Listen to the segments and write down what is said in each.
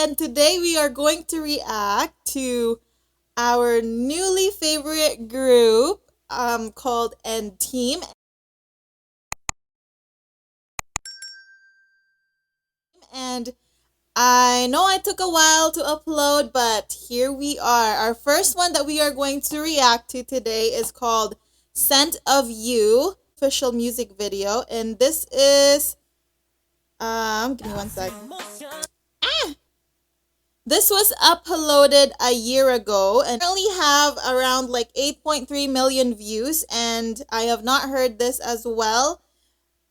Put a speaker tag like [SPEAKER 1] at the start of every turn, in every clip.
[SPEAKER 1] and today we are going to react to our newly favorite group called AndTeam. And I know I took a while to upload, but here we are. Our first one that we are going to react to today is called Scent of You, official music video, and this is give me one sec. This was uploaded a year ago and only have around like 8.3 million views, and I have not heard this as well,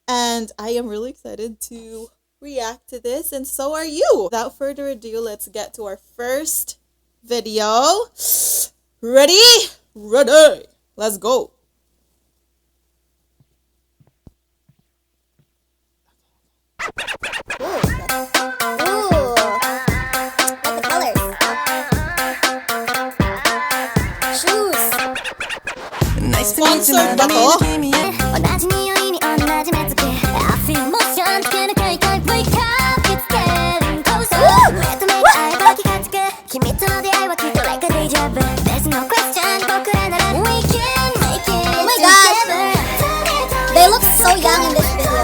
[SPEAKER 1] and I am really excited to react to this, and so are you. Without further ado, let's get to our first video. Ready? Ready. Let's go. Sponsored ba to? Oh my gosh! They look so young in this video.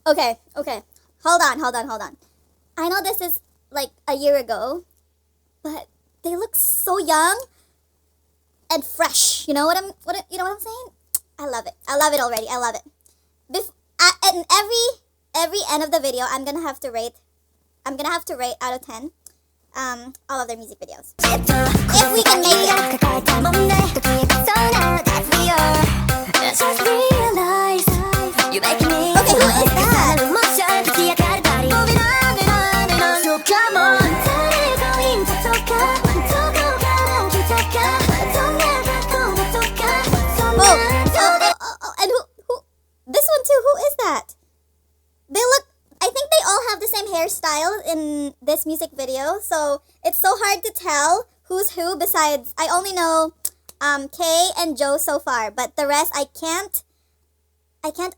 [SPEAKER 1] Okay. Okay. Hold on. I know this is like a year ago, but they look so young and fresh. You know what I'm saying? I love it. I love it already. I love it. And every end of the video, I'm gonna have to rate out of 10 all of their music videos. If we can make it. Okay, who is that? And who this one too, who is that? I think they all have the same hairstyle in this music video, so it's so hard to tell who's who. Besides, I only know Kay and Joe so far, but the rest I can't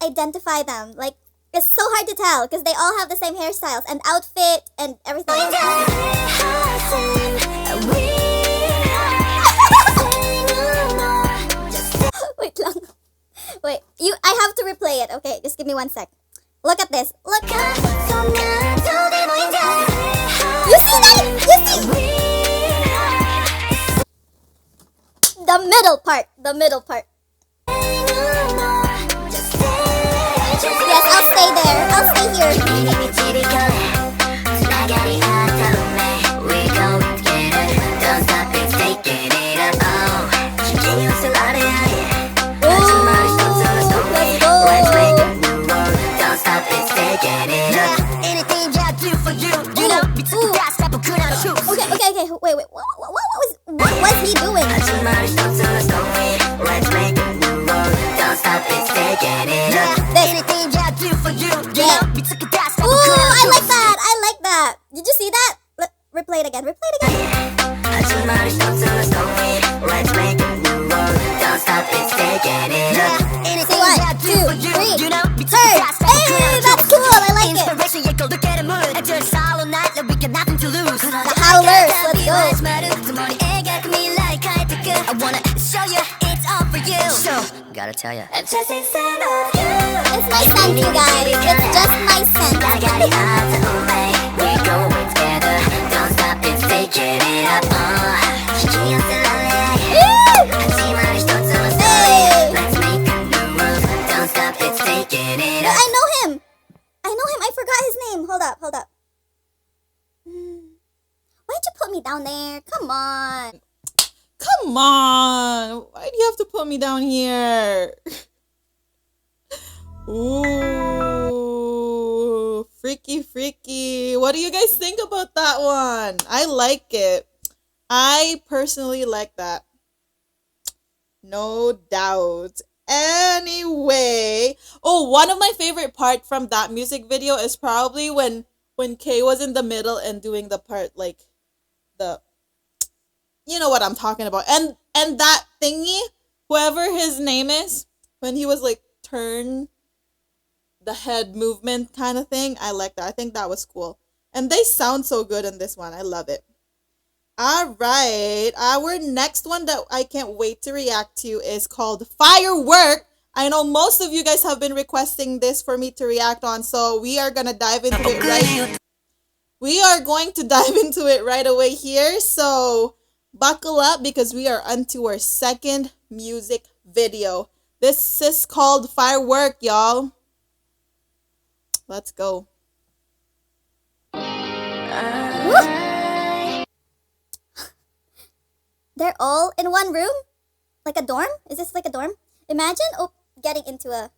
[SPEAKER 1] identify them. Like, it's so hard to tell because they all have the same hairstyles and outfit and everything. Wait lang. Wait, I have to replay it. Okay, just give me 1 sec. Look at this. Look. You see that? You see? The middle part. Yes, I'll stay there. I'll stay here. Okay. Wait. What was he doing? Ooh, I like that. Did you see that? Replay it again. See, 1, 2, 3. Third. Hey, that's cool. I like it. The Howlers, let's go.
[SPEAKER 2] I wanna show you it's all for you. So, gotta tell ya,
[SPEAKER 1] It's my scent, you guys. It's just my scent.
[SPEAKER 2] We're going together. Don't stop, it's taking it up. Let's make a new move. Don't stop, it's taking it up.
[SPEAKER 1] I know him. I forgot his name. Hold up. Why'd you put me down there? Come on. Why do you have to put me down here? Ooh.
[SPEAKER 3] Freaky, freaky. What do you guys think about that one? I like it. I personally like that. No doubt. Anyway, oh, one of my favorite part from that music video is probably when Kay was in the middle and doing the part like the you know what I'm talking about. And that thingy, whoever his name is, when he was like turn the head movement kind of thing, I like that. I think that was cool. And they sound so good in this one. I love it. All right. Our next one that I can't wait to react to is called Firework. I know most of you guys have been requesting this for me to react on, so we are going to dive into it right. We are going to dive into it right away here. So, buckle up because we are onto our second music video. This is called Firework, y'all. Let's go.
[SPEAKER 1] They're all in one room? Like a dorm? Is this like a dorm? Imagine getting into a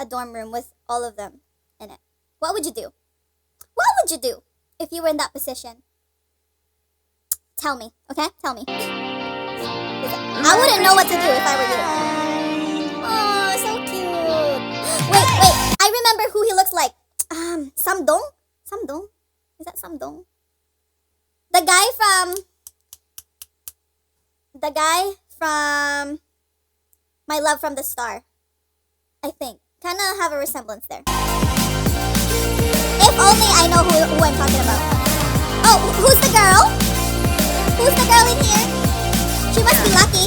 [SPEAKER 1] dorm room with all of them in it. What would you do? What would you do if you were in that position? Tell me, okay? Tell me. I wouldn't know what to do if I were you. Oh, so cute. Wait. I remember who he looks like. Samdong? Samdong? Is that Samdong? The guy from My Love from the Star. I think. Kind of have a resemblance there. If only I know who I'm talking about. Oh, who's the girl? Who's the girl in here? She must be lucky.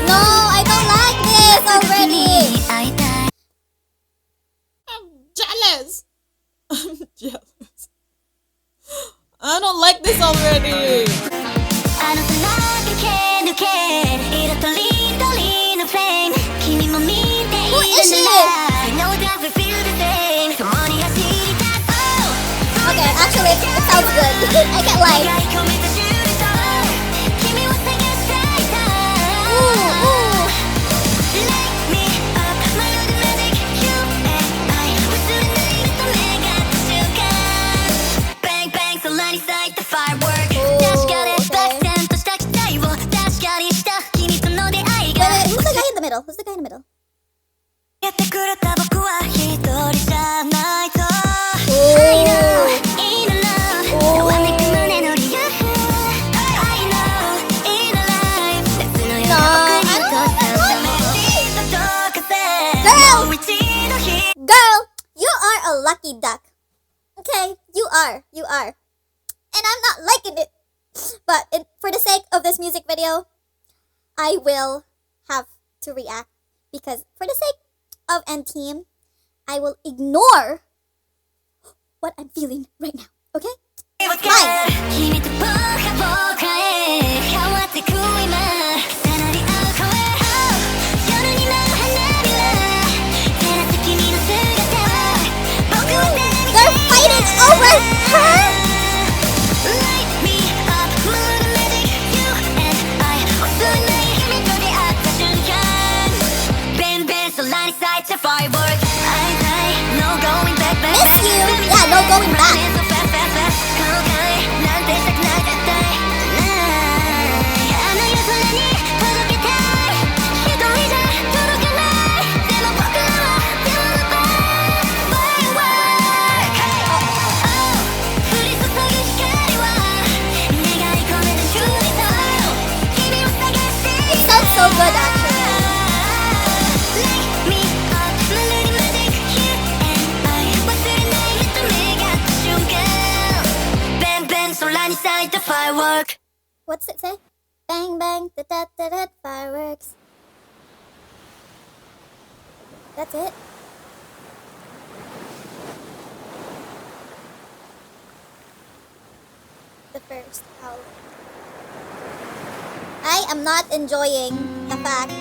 [SPEAKER 1] No, I don't like this already.
[SPEAKER 3] I'm jealous. I'm jealous. I don't like this already.
[SPEAKER 1] Who is she? Okay, actually, it sounds good. I can't lie. Who's the guy in the middle? Girl, you are a lucky duck. Okay, you are. And I'm not liking it. But for the sake of this music video, I will have to react because for the sake of AndTeam, I will ignore what I'm feeling right now. Okay? Fine. They're fighting over her. Miss you. Yeah, no going back. It sounds so good, actually. What's it say? Bang bang, da da da da, fireworks. That's it. The first hour. I am not enjoying the fact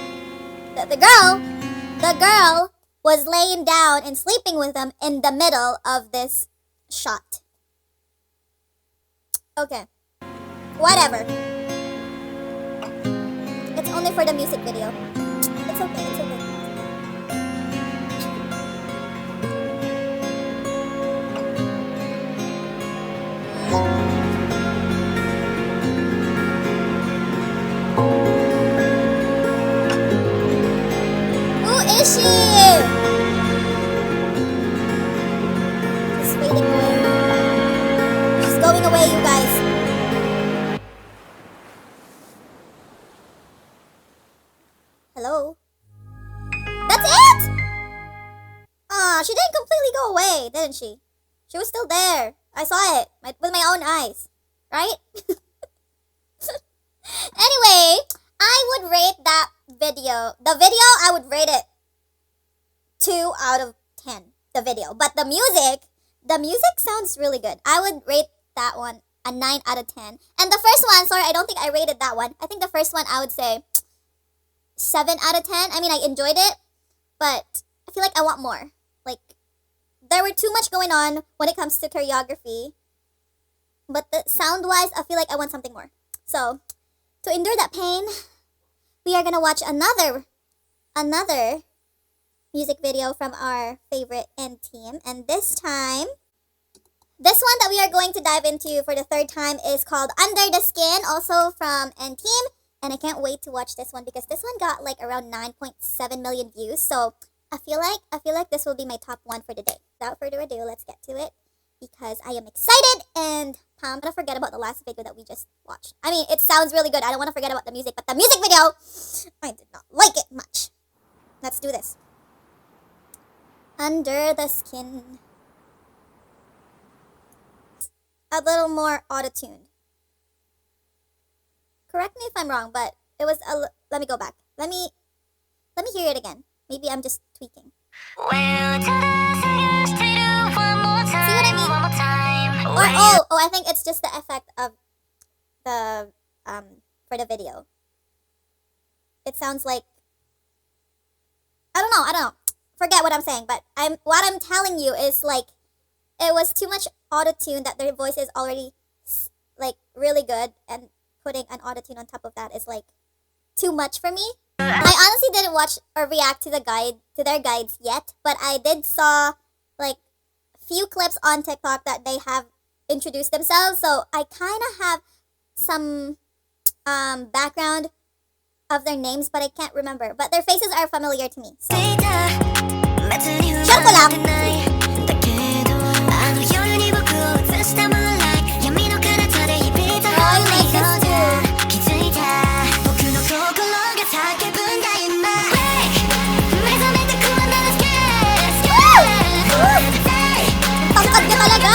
[SPEAKER 1] that the girl was laying down and sleeping with them in the middle of this shot. Okay. Whatever. It's only for the music video. It's okay, it's okay. Who is she? She's fading away. She's going away, you guys. Hello? That's it? Aw, she didn't completely go away, didn't she? She was still there. I saw it with my own eyes. Right? Anyway, I would rate that video. The video, I would rate it 2 out of 10. The video. But the music sounds really good. I would rate that one a 9 out of 10. And the first one, sorry, I don't think I rated that one. I think the first one, I would say 7 out of 10. I mean, I enjoyed it, but I feel like I want more. Like, there were too much going on when it comes to choreography. But the sound-wise, I feel like I want something more. So, to endure that pain, we are gonna watch another music video from our favorite AndTeam. And this time, this one that we are going to dive into for the third time is called Under the Skin, also from AndTeam. And I can't wait to watch this one because this one got like around 9.7 million views. So I feel like this will be my top one for the day. Without further ado, let's get to it because I am excited and I'm gonna forget about the last video that we just watched. I mean, it sounds really good. I don't want to forget about the music, but the music video, I did not like it much. Let's do this. Under the Skin. A little more auto-tuned. Correct me if I'm wrong, but it was let me go back. Let me hear it again. Maybe I'm just tweaking. See what I mean? Or I think it's just the effect of the for the video. It sounds like I don't know. Forget what I'm saying, but what I'm telling you is like it was too much auto-tune that their voice is already like really good, and putting an auto-tune on top of that is like too much for me. I honestly didn't watch or react to their guides yet, but I did saw like few clips on TikTok that they have introduced themselves, so I kind of have some background of their names, but I can't remember. But their faces are familiar to me. So. Shut ko lang. Tangkad ka talaga!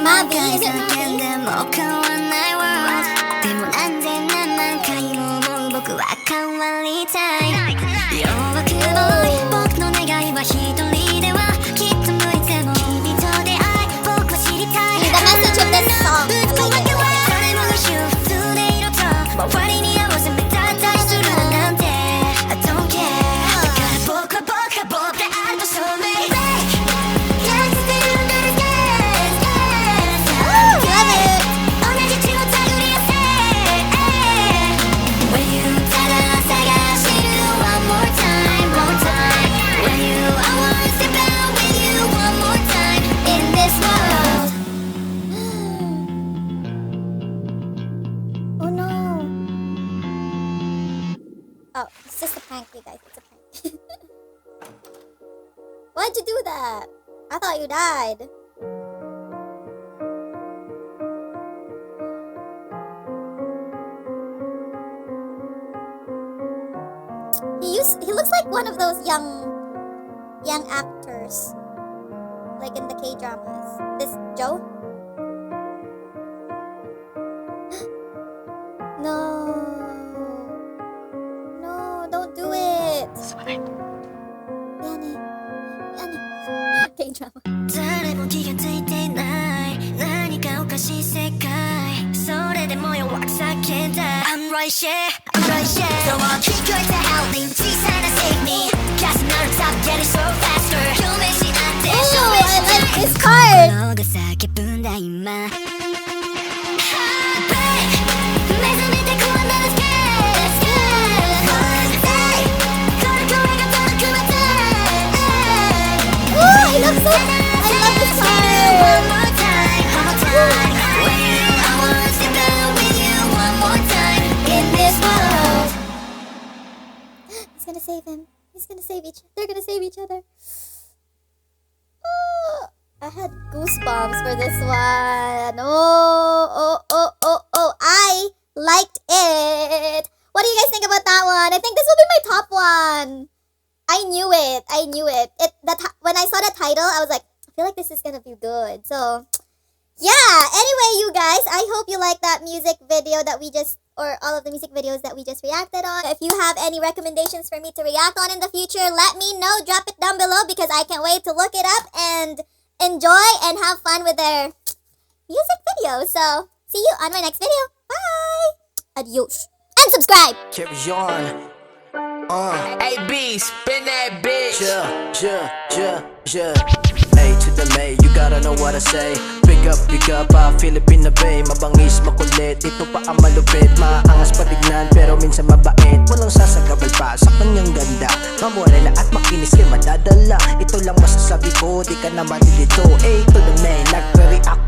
[SPEAKER 1] Mabi, is it Mabi? The message of this song, I like it. Oh, it's just a prank, you guys. It's a prank. Why'd you do that? I thought you died. He looks like one of those young actors, like in the K-dramas. This Joe? No, don't do it. 미안해. K-drama.
[SPEAKER 2] 誰も気がついていない何かおかしい世界それでも share, I'm gonna share. So I'll keep going to howling, please Santa save me. 가슴 너를 stop getting so faster. 쇼매시 안 돼,
[SPEAKER 1] Ooh,
[SPEAKER 2] 쇼매시
[SPEAKER 1] I like this part.
[SPEAKER 2] 너가 기쁜다 임마.
[SPEAKER 1] Ooh, I love this part. He's gonna save him. He's gonna save each. They're gonna save each other. Oh, I had goosebumps for this one. Oh! I liked it. What do you guys think about that one? I think this will be my top one. I knew it. When I saw the title, I was like, I feel like this is gonna be good. So, yeah. Anyway, you guys, I hope you like that music video that we just, or all of the music videos that we just reacted on. If you have any recommendations for me to react on in the future, let me know. Drop it down below because I can't wait to look it up and enjoy and have fun with their music videos. So, see you on my next video. Bye. Adios. And subscribe.
[SPEAKER 4] Carry on. AB, spin that bitch. A to the May, you gotta know what I say. Big up, Filipino Bay. Mabangis, makulit, ito pa ang malupit. Maangas patignan, pero minsan mabait. Walang sasagabal pa sa kanyang ganda. Mamorela at makinis kay madadala. Ito lang masasabi ko, di ka na matitito. A to the May, nagre-react